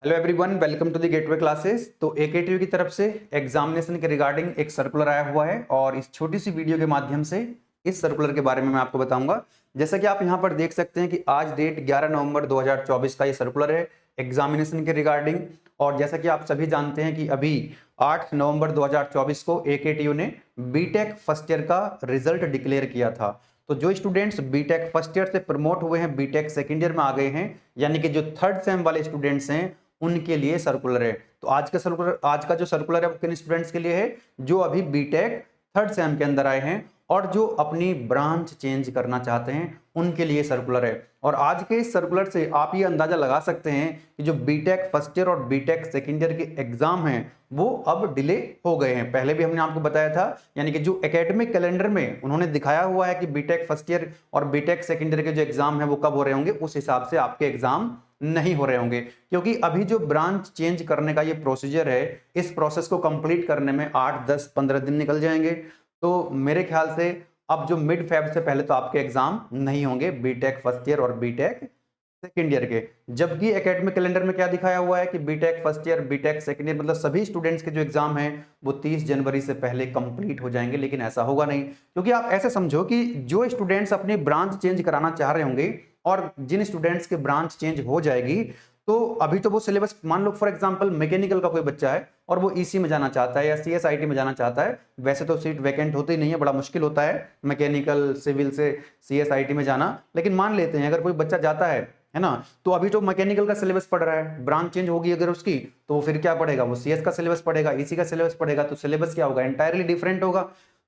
Hello everyone, welcome to the gateway classes. तो AKTU की तरफ से एग्जामिनेशन के रिगार्डिंग एक सर्कुलर आया हुआ है और इस छोटी सी वीडियो के माध्यम से इस सर्कुलर के बारे में मैं आपको बताऊंगा। जैसा कि आप यहां पर देख सकते हैं कि आज डेट 11 नवंबर 2024 का ये सर्कुलर है एग्जामिनेशन के रिगार्डिंग। और जैसा कि आप सभी जानते हैं कि अभी 8 नवंबर 2024 को एकेटीयू ने बीटेक फर्स्ट ईयर का रिजल्ट डिक्लेयर किया था। तो जो स्टूडेंट्स बीटेक फर्स्ट ईयर से प्रमोट हुए हैं, बीटेक सेकेंड ईयर में आ गए हैं, यानी कि जो थर्ड सेम वाले स्टूडेंट्स हैं, उनके लिए सर्कुलर है। तो आज का जो सर्कुलर है वो किन स्टूडेंट्स के लिए है? जो अभी बीटेक थर्ड सेम के अंदर आए हैं और जो अपनी ब्रांच चेंज करना चाहते हैं, उनके लिए सर्कुलर है। और आज के इस सर्कुलर से आप ये अंदाजा लगा सकते हैं कि जो बीटेक फर्स्ट ईयर और बीटेक सेकेंड ईयर के एग्जाम हैं वो अब डिले हो गए हैं। पहले भी हमने आपको बताया था, यानी कि जो एकेडमिक कैलेंडर में उन्होंने दिखाया हुआ है कि बीटेक फर्स्ट ईयर और बीटेक सेकेंड ईयर के जो एग्जाम है वो कब हो रहे होंगे, उस हिसाब से आपके एग्जाम नहीं हो रहे होंगे। क्योंकि अभी जो ब्रांच चेंज करने का ये प्रोसीजर है, इस प्रोसेस को कंप्लीट करने में 8, 10, 15 दिन निकल जाएंगे। तो मेरे ख्याल से अब जो मिड फेब से पहले तो आपके एग्जाम नहीं होंगे बीटेक फर्स्ट ईयर और बीटेक सेकेंड ईयर के। जबकि एकेडमिक कैलेंडर में क्या दिखाया हुआ है कि BTech first year, BTech second year, मतलब सभी स्टूडेंट्स के जो एग्जाम हैं वो 30 जनवरी से पहले कंप्लीट हो जाएंगे। लेकिन ऐसा होगा नहीं, क्योंकि आप ऐसे समझो कि जो स्टूडेंट्स अपनी ब्रांच चेंज कराना चाह रहे होंगे और जिन स्टूडेंट्स की ब्रांच चेंज हो जाएगी, तो अभी तो वो सिलेबस, मान लो फॉर एग्जांपल मैकेनिकल का कोई बच्चा है और वो ईसी में जाना चाहता है या सीएसआईटी में जाना चाहता है। वैसे तो सीट वैकेंट होती नहीं है, बड़ा मुश्किल होता है मैकेनिकल सिविल से सीएसआईटी में जाना। लेकिन मान लेते हैं अगर कोई बच्चा जाता है ना, तो अभी तो मैकेनिकल का सिलेबस पढ़ रहा है, ब्रांच चेंज होगी अगर उसकी, तो फिर क्या पढ़ेगा? वो सीएस का सिलेबस पढ़ेगा, ईसी का सिलेबस पढ़ेगा। तो सिलेबस क्या होगा? एंटायरली डिफरेंट होगा।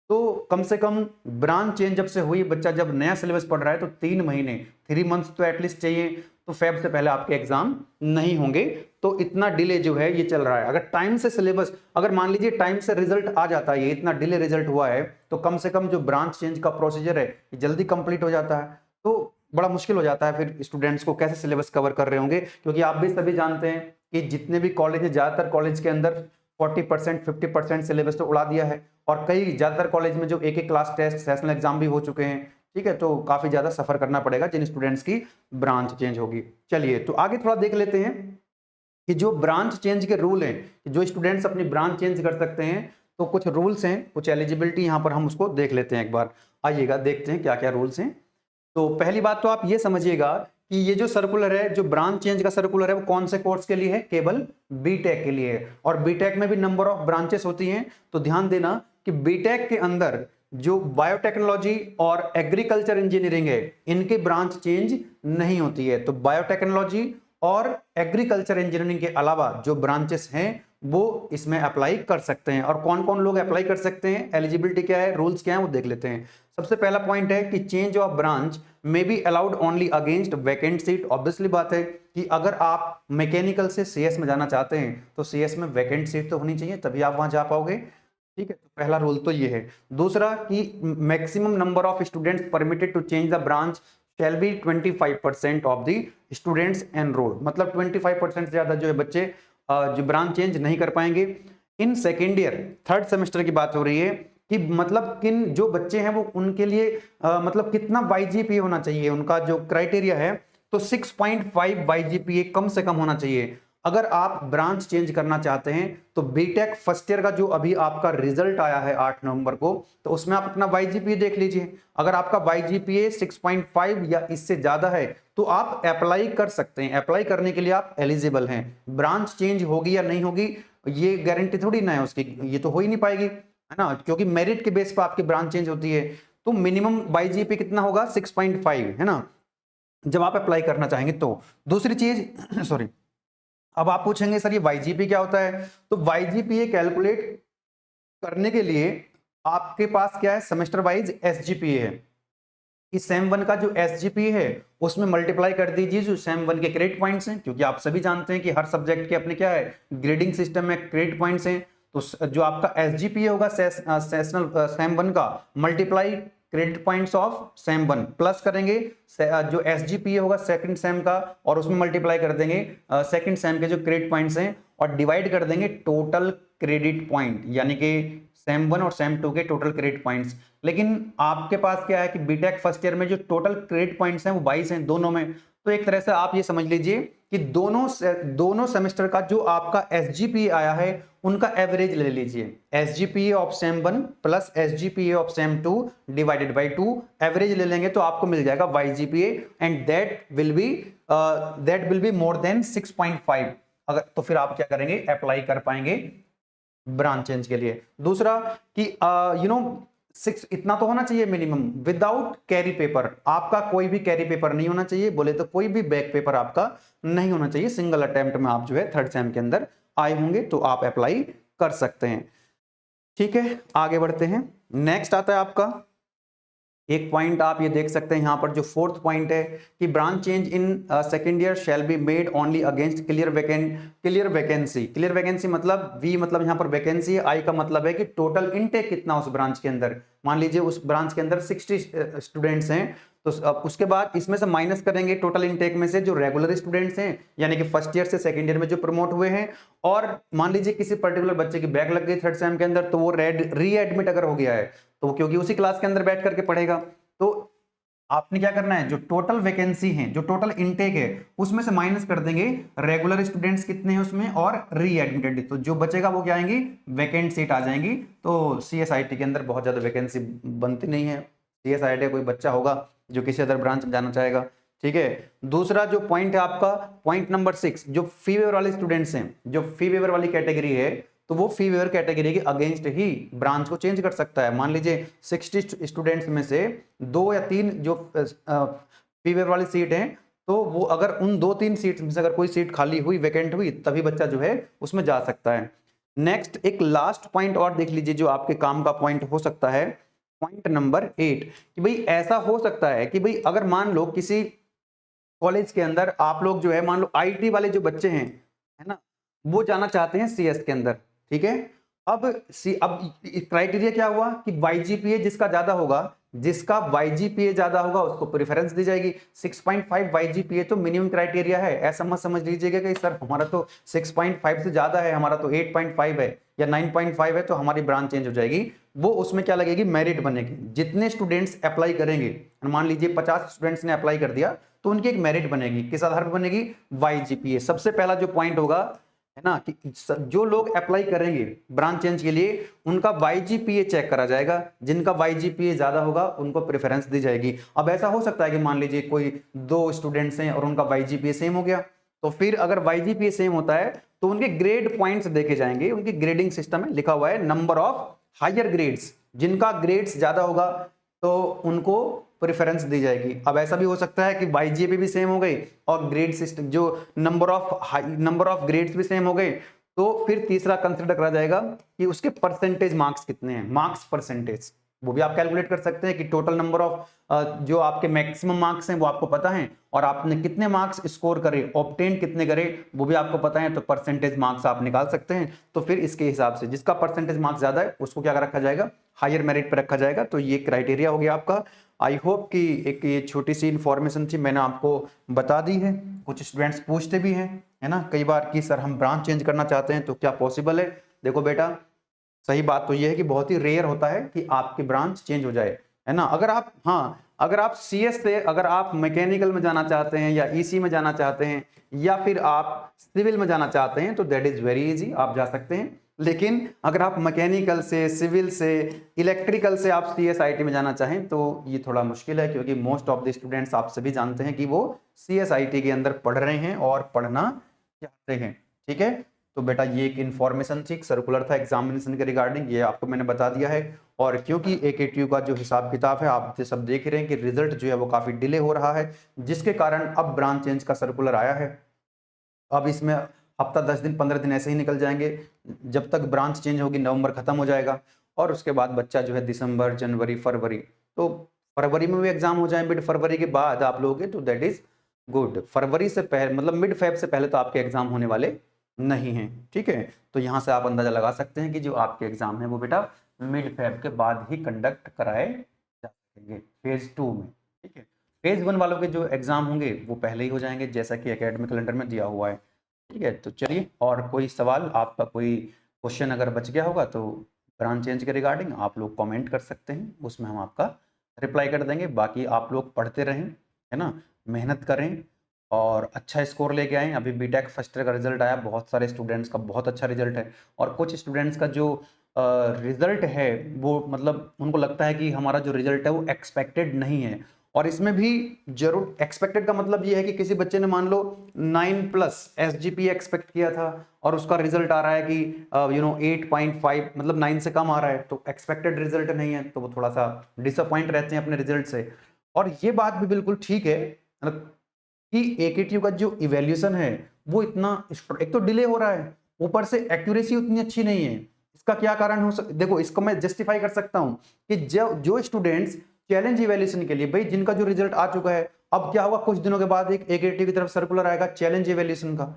तो कम से कम ब्रांच चेंज जब से हुई, बच्चा जब नया सिलेबस पढ़ रहा है, तो 3 महीने, 3 मंथ्स तो एटलीस्ट चाहिए। तो फेब से पहले आपके एग्जाम नहीं होंगे। तो इतना डिले जो है ये चल रहा है। अगर टाइम से सिलेबस, अगर मान लीजिए टाइम से रिजल्ट आ जाता है, ये इतना डिले रिजल्ट हुआ है, तो कम से कम जो ब्रांच चेंज का प्रोसीजर है ये जल्दी कंप्लीट हो जाता है। तो बड़ा मुश्किल हो जाता है फिर स्टूडेंट्स को कैसे सिलेबस कवर कर रहे होंगे। क्योंकि आप भी सभी जानते हैं कि जितने भी कॉलेज है, ज्यादातर कॉलेज के अंदर 40%, 50% सिलेबस तो उड़ा दिया है। और कई ज्यादातर कॉलेज में जो एक एक क्लास टेस्ट, सेशनल एग्जाम भी हो चुके हैं। ठीक है, तो काफी ज्यादा सफर करना पड़ेगा जिन स्टूडेंट्स की ब्रांच चेंज होगी। चलिए तो आगे थोड़ा देख लेते हैं कि जो ब्रांच चेंज के रूल हैं, कि जो स्टूडेंट्स अपनी ब्रांच चेंज कर सकते हैं, तो कुछ रूल्स हैं, कुछ एलिजिबिलिटी यहाँ पर हम उसको देख लेते हैं एक बार। आइएगा देखते हैं क्या क्या रूल्स हैं। तो पहली बात तो आप ये समझिएगा कि ये जो सर्कुलर है, जो ब्रांच चेंज का सर्कुलर है, वो कौन से कोर्स के लिए है? केवल बीटेक के लिए है। और बीटेक में भी नंबर ऑफ ब्रांचेस होती हैं। तो ध्यान देना कि बीटेक के अंदर जो बायोटेक्नोलॉजी और एग्रीकल्चर इंजीनियरिंग है, इनकी ब्रांच चेंज नहीं होती है। तो बायोटेक्नोलॉजी और एग्रीकल्चर इंजीनियरिंग के अलावा जो ब्रांचेस हैं वो इसमें अप्लाई कर सकते हैं। और कौन कौन लोग अप्लाई कर सकते हैं, एलिजिबिलिटी क्या है, रूल्स क्या है, वो देख लेते हैं। सबसे पहला पॉइंट है कि change of branch may be allowed only against vacant seat. Obviously बात है कि अगर आप मैकेनिकल से सीएस में जाना चाहते हैं तो सीएस में वैकेंट सीट तो होनी चाहिए, तभी आप वहां जा पाओगे। ठीक है, तो पहला रूल तो ये है। दूसरा कि maximum number of students permitted to change the branch shall be 25% of the students enrol. मतलब 25% से ज्यादा जो है बच्चे जो ब्रांच चेंज नहीं कर पाएंगे। In second year, third semester की बात हो रही है कि मतलब किन जो बच्चे हैं वो, उनके लिए मतलब कितना वाईजीपीए होना चाहिए, उनका जो क्राइटेरिया है, तो 6.5 वाईजीपीए कम से कम होना चाहिए अगर आप ब्रांच चेंज करना चाहते हैं। तो बीटेक फर्स्ट ईयर का जो अभी आपका रिजल्ट आया है 8 नवंबर को, तो उसमें आप अपना वाईजीपीए देख लीजिए। अगर आपका वाईजीपीए 6.5 या इससे ज्यादा है तो आप अप्लाई कर सकते हैं। अप्लाई करने के लिए आप एलिजिबल हैं। ब्रांच चेंज होगी या नहीं होगी ये गारंटी थोड़ी ना है उसकी, ये तो हो ही नहीं पाएगी, है ना, क्योंकि मेरिट के बेस पर आपकी ब्रांच चेंज होती है। तो मिनिमम वाईजीपी कितना होगा? 6.5, है ना, जब आप अप्लाई करना चाहेंगे तो। दूसरी चीज सॉरी, अब आप पूछेंगे सर ये वाईजीपी क्या होता है? तो वाईजीपीए कैलकुलेट करने के लिए आपके पास क्या है? सेमेस्टर वाइज एसजीपीए है। कि सेम वन का जो एसजीपीए है उसमें मल्टीप्लाई कर दीजिए जो सेम वन के क्रेडिट पॉइंट्स हैं, क्योंकि आप सभी जानते हैं कि हर सब्जेक्ट के अपने क्या है, ग्रेडिंग सिस्टम में क्रेडिट पॉइंट्स हैं। तो जो आपका एसजीपीए होगा सेशनल सेम वन का, multiply credit points of same one, plus करेंगे जो एसजीपीए होगा सेकंड सेम का, और उसमें मल्टीप्लाई कर देंगे सेकंड सेम के जो क्रेडिट पॉइंट्स हैं, और डिवाइड कर देंगे टोटल क्रेडिट पॉइंट, यानी कि सेम वन और सेम टू के टोटल क्रेडिट पॉइंट्स। लेकिन आपके पास क्या है कि बीटेक फर्स्ट ईयर में जो टोटल क्रेडिट पॉइंट्स हैं वो 22 हैं दोनों में। तो एक तरह से आप ये समझ लीजिए कि दोनों सेमेस्टर का जो आपका एसजीपीए आया है उनका एवरेज ले लीजिए। SGPA of sem 1 plus SGPA of sem 2 divided by 2, average ले लेंगे तो आपको मिल जाएगा YGPA and that will be more than 6.5। अगर तो फिर आप क्या करेंगे, अप्लाई कर पाएंगे ब्रांच चेंज के लिए। दूसरा कि 6 इतना तो होना चाहिए मिनिमम, विदाउट कैरी पेपर। आपका कोई भी कैरी पेपर नहीं होना चाहिए, बोले तो कोई भी बैक पेपर आपका नहीं होना चाहिए। सिंगल अटेम्प्ट में आप जो है थर्ड सेम के अंदर आए होंगे तो आप अप्लाई कर सकते हैं। ठीक है, आगे बढ़ते हैं। नेक्स्ट आता है आपका एक पॉइंट, आप ये देख सकते हैं यहां पर जो फोर्थ पॉइंट है कि branch change in second year shall be made only against clear vacancy. Clear vacancy मतलब वी मतलब यहां पर वैकेंसी है, आई का मतलब है कि टोटल इनटेक कितना उस ब्रांच के अंदर। मान लीजिए उस ब्रांच के अंदर 60 स्टूडेंट्स हैं, तो उसके बाद इसमें से माइनस करेंगे टोटल इनटेक में से जो रेगुलर स्टूडेंट्स हैं, यानी कि फर्स्ट ईयर से सेकंड ईयर में जो प्रमोट हुए हैं, और मान लीजिए किसी पर्टिकुलर बच्चे की बैक लग गई थर्ड सेम के अंदर, तो वो रीएडमिट अगर हो गया है तो क्योंकि उसी क्लास के अंदर बैठ करके पढ़ेगा, तो आपने क्या करना है, जो टोटल वैकेंसी है, जो टोटल इनटेक है, उसमें से माइनस कर देंगे रेगुलर स्टूडेंट्स कितने हैं उसमें और रीएडमिटेड, तो जो बचेगा वो क्या आएंगी, वैकेंट सीट आ जाएंगी। तो सीएसआईटी के अंदर बहुत ज्यादा वैकेंसी बनती नहीं है। सीएसआईटी कोई बच्चा होगा जो किसी अदर ब्रांच में जाना चाहेगा। ठीक है, दूसरा जो पॉइंट है आपका, पॉइंट नंबर 6, जो फी वेवर वाले स्टूडेंट्स हैं, जो फी वेवर वाली कैटेगरी है, तो वो फी वेवर कैटेगरी के अगेंस्ट ही ब्रांच को चेंज कर सकता है। मान लीजिए 60 स्टूडेंट्स में से 2 या 3 जो फी वेवर वाली सीट है, तो वो अगर उन 2-3 सीट में से अगर कोई सीट खाली हुई, वैकेंट हुई, तभी बच्चा जो है उसमें जा सकता है। नेक्स्ट एक लास्ट पॉइंट और देख लीजिए जो आपके काम का पॉइंट हो सकता है, पॉइंट नंबर 8, कि भाई ऐसा हो सकता है कि भाई अगर मान लो किसी कॉलेज के अंदर आप लोग जो है, मान लो आईटी वाले जो बच्चे हैं, है ना, वो जाना चाहते हैं सीएस के अंदर। ठीक है, अब क्राइटेरिया क्या हुआ कि वाईजीपीए जिसका ज्यादा होगा, जिसका वाईजीपीए ज्यादा होगा उसको प्रेफरेंस दी जाएगी। 6.5 वाईजीपीए तो मिनिमम क्राइटेरिया है, ऐसा मत समझ लीजिएगा कि सर हमारा तो 6.5 से ज्यादा है, हमारा तो 8.5 है या 9.5 है तो हमारी ब्रांच चेंज हो जाएगी। वो उसमें क्या लगेगी, मेरिट बनेगी। जितने स्टूडेंट्स अप्लाई करेंगे, मान लीजिए 50 स्टूडेंट्स ने अप्लाई कर दिया, तो उनकी एक मेरिट बनेगी। किस आधार पर बनेगी, वाईजीपीए। सबसे पहला जो पॉइंट होगा, है ना, कि जो लोग अप्लाई करेंगे ब्रांच चेंज के लिए, उनका वाईजीपीए चेक करा जाएगा। जिनका वाईजीपीए ज्यादा होगा उनको प्रेफरेंस दी जाएगी। अब ऐसा हो सकता है कि मान लीजिए कोई 2 स्टूडेंट्स हैं और उनका वाईजीपीए सेम हो गया, तो फिर अगर वाईजीपीए सेम होता है तो उनके ग्रेड पॉइंट्स देखे जाएंगे। उनकी ग्रेडिंग सिस्टम में लिखा हुआ है नंबर ऑफ हायर ग्रेड्स, जिनका ग्रेड्स ज्यादा होगा तो उनको प्रेफरेंस दी जाएगी। अब ऐसा भी हो सकता है कि वाईजीपीए भी सेम हो गई और ग्रेड सिस्टम जो नंबर ऑफ ग्रेड्स भी सेम हो गए, तो फिर तीसरा कंसिडर करा जाएगा कि उसके परसेंटेज मार्क्स कितने हैं, मार्क्स परसेंटेज। वो भी आप कैलकुलेट कर सकते हैं कि टोटल नंबर ऑफ जो आपके मैक्सिमम मार्क्स हैं वो आपको पता है, और आपने कितने मार्क्स स्कोर करे, ऑब्टेन कितने करे, वो भी आपको पता है, तो परसेंटेज मार्क्स आप निकाल सकते हैं। तो फिर इसके हिसाब से जिसका परसेंटेज मार्क्स ज्यादा है उसको क्या रखा जाएगा, हायर मेरिट पर रखा जाएगा। तो ये क्राइटेरिया हो गया आपका। आई होप कि एक ये छोटी सी इंफॉर्मेशन थी, मैंने आपको बता दी है। कुछ स्टूडेंट्स पूछते भी हैं, है ना, कई बार कि सर हम ब्रांच चेंज करना चाहते हैं तो क्या पॉसिबल है। देखो बेटा, सही बात तो ये है कि बहुत ही रेयर होता है कि आपकी ब्रांच चेंज हो जाए, है ना। अगर आप, हाँ, अगर आप सीएस से अगर आप मैकेनिकल में जाना चाहते हैं या ईसी में जाना चाहते हैं या फिर आप सिविल में जाना चाहते हैं तो दैट इज वेरी इजी, आप जा सकते हैं। लेकिन अगर आप मैकेनिकल से, सिविल से, इलेक्ट्रिकल से आप सीएसआईटी में जाना चाहें तो ये थोड़ा मुश्किल है, क्योंकि मोस्ट ऑफ द स्टूडेंट्स आप सभी जानते हैं कि वो सीएसआईटी के अंदर पढ़ रहे हैं और पढ़ना चाहते हैं। ठीक है, तो बेटा ये एक इन्फॉर्मेशन थी, सर्कुलर था एग्जामिनेशन के रिगार्डिंग, ये आपको मैंने बता दिया है। और क्योंकि एकेटीयू का जो हिसाब किताब है आप सब देख रहे हैं कि रिजल्ट जो है वो काफी डिले हो रहा है, जिसके कारण अब ब्रांच चेंज का सर्कुलर आया है। अब इसमें हफ्ता 10 दिन 15 दिन ऐसे ही निकल जाएंगे, जब तक ब्रांच चेंज होगी नवंबर खत्म हो जाएगा, और उसके बाद बच्चा जो है दिसंबर, जनवरी, फरवरी, तो फरवरी में भी एग्जाम हो जाए, मिड फरवरी के बाद आप लोगे तो दैट इज गुड। फरवरी से पहले मतलब मिड फेब से पहले तो आपके एग्जाम होने वाले नहीं हैं। ठीक है, तो यहाँ से आप अंदाजा लगा सकते हैं कि जो आपके एग्जाम है वो बेटा मिड फेब के बाद ही कंडक्ट कराए जा सकेंगे फेज 2 में। ठीक है, फेज 1 वालों के जो एग्जाम होंगे वो पहले ही हो जाएंगे, जैसा कि एकेडमिक कैलेंडर में दिया हुआ है। ठीक है, तो चलिए, और कोई सवाल आपका, कोई क्वेश्चन अगर बच गया होगा तो ब्रांच चेंज के रिगार्डिंग आप लोग कमेंट कर सकते हैं, उसमें हम आपका रिप्लाई कर देंगे। बाकी आप लोग पढ़ते रहें, है ना, मेहनत करें, और अच्छा स्कोर लेके आए। अभी बीटेक फर्स्ट ईयर का रिजल्ट आया, बहुत सारे स्टूडेंट्स का बहुत अच्छा रिजल्ट है, और कुछ स्टूडेंट्स का जो रिजल्ट है वो मतलब उनको लगता है कि हमारा जो रिजल्ट है वो एक्सपेक्टेड नहीं है। और इसमें भी जरूर एक्सपेक्टेड का मतलब ये है कि किसी बच्चे ने मान लो 9+ SGPA एक्सपेक्ट किया था और उसका रिजल्ट आ रहा है कि 8.5, मतलब 9 से कम आ रहा है, तो एक्सपेक्टेड रिजल्ट नहीं है, तो वो थोड़ा सा डिसअपॉइंट रहते हैं अपने रिजल्ट से। और ये बात भी बिल्कुल ठीक है मतलब कि AKTU का जो इवैल्यूएशन है वो इतना एक तो डिले हो रहा है, ऊपर से एक्यूरेसी उतनी अच्छी नहीं है। इसका क्या कारण हो देखो, इसको मैं जस्टिफाई कर सकता हूं कि जो स्टूडेंट्स चैलेंज इवैल्यूएशन के लिए, भाई जिनका जो रिजल्ट आ चुका है, अब क्या होगा, कुछ दिनों के बाद एक AKTU की तरफ सर्कुलर आएगा चैलेंज इवैल्यूएशन का।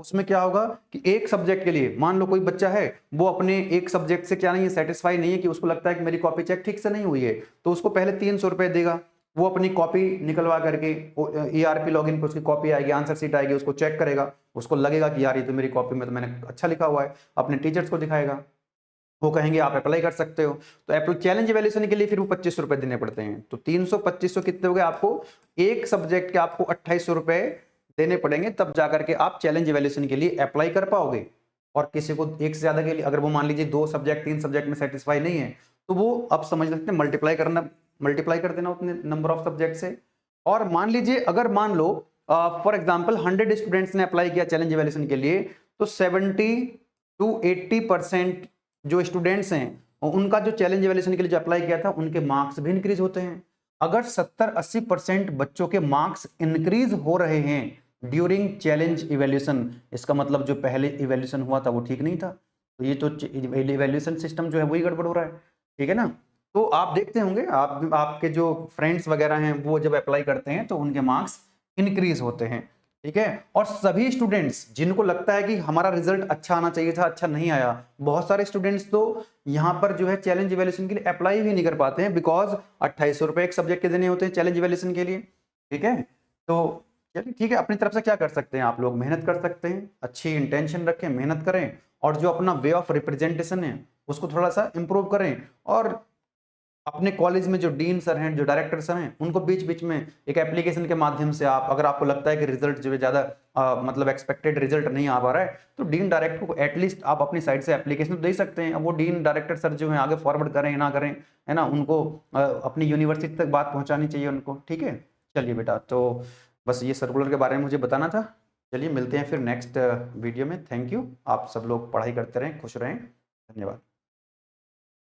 उसमें क्या होगा कि एक सब्जेक्ट के लिए मान लो कोई बच्चा है, वो अपने एक सब्जेक्ट से क्या नहीं है, सेटिस्फाई नहीं है, कि उसको लगता है कि मेरी कॉपी चेक ठीक से नहीं हुई है, तो उसको पहले 300 रुपए देगा। वो अपनी कॉपी निकलवा करके ERP लॉगिन पे उसकी कॉपी आएगी, आंसर शीट आएगी, उसको चेक करेगा, उसको लगेगा कि यार ये तो मेरी कॉपी में तो मैंने अच्छा लिखा हुआ है, अपने टीचर्स को दिखाएगा, वो कहेंगे आप अप्लाई कर सकते हो। तो एप्लाई चैलेंज इवैल्यूएशन के लिए फिर वो 2500 रुपए देने पड़ते हैं। तो 300 2500 कितने हो गए आपको, एक सब्जेक्ट के आपको 2800 रुपए देने पड़ेंगे, तब जाकर के आप चैलेंज इवैल्यूएशन के लिए अप्लाई कर पाओगे। और किसी को एक से ज्यादा के लिए, अगर वो मान लीजिए 2 सब्जेक्ट 3 सब्जेक्ट में सेटिस्फाई नहीं है, तो वो अब समझ सकते हैं मल्टीप्लाई कर देना उतने नंबर ऑफ सब्जेक्ट से। और मान लीजिए अगर मान लो फॉर एग्जाम्पल 100 स्टूडेंट्स ने अप्लाई किया चैलेंज इवैल्यूएशन के लिए, तो 70 to 80% जो स्टूडेंट्स हैं उनका जो चैलेंज इवैल्यूएशन के लिए जो अप्लाई किया था उनके मार्क्स भी इंक्रीज होते हैं। अगर 70-80% बच्चों के मार्क्स इंक्रीज हो रहे हैं ड्यूरिंग चैलेंज इवैल्यूएशन, इसका मतलब जो पहले इवैल्यूएशन हुआ था वो ठीक नहीं था, तो ये तो इवैल्यूएशन सिस्टम जो है वही गड़बड़ हो रहा है, ठीक है ना। तो आप देखते होंगे, आपके जो फ्रेंड्स वगैरह हैं वो जब अप्लाई करते हैं तो उनके मार्क्स इंक्रीज होते हैं, ठीक है। और सभी स्टूडेंट्स जिनको लगता है कि हमारा रिजल्ट अच्छा आना चाहिए था, अच्छा नहीं आया, बहुत सारे स्टूडेंट्स तो यहाँ पर जो है चैलेंज इवैल्यूएशन के लिए अप्लाई भी नहीं कर पाते हैं, बिकॉज 2800 रुपए एक सब्जेक्ट के देने होते हैं चैलेंज इवैल्यूएशन के लिए, ठीक है। तो चलिए ठीक है, अपनी तरफ से क्या कर सकते हैं, आप लोग मेहनत कर सकते हैं, अच्छी इंटेंशन रखें, मेहनत करें, और जो अपना वे ऑफ रिप्रेजेंटेशन है उसको थोड़ा सा इंप्रूव करें। और अपने कॉलेज में जो डीन सर हैं, जो डायरेक्टर सर हैं, उनको बीच बीच में एक एप्लीकेशन के माध्यम से, आप अगर आपको लगता है कि रिजल्ट जो है ज्यादा मतलब एक्सपेक्टेड रिजल्ट नहीं आ पा रहा है, तो डीन डायरेक्टर को एटलीस्ट आप अपनी साइड से एप्लीकेशन तो दे सकते हैं। अब वो डीन डायरेक्टर सर जो है आगे फॉरवर्ड करें ना करें, है ना, उनको अपनी यूनिवर्सिटी तक बात पहुंचानी चाहिए उनको, ठीक है। चलिए बेटा, तो बस ये सर्कुलर के बारे में मुझे बताना था। चलिए मिलते हैं फिर नेक्स्ट वीडियो में। थैंक यू, आप सब लोग पढ़ाई करते रहें, खुश रहें, धन्यवाद।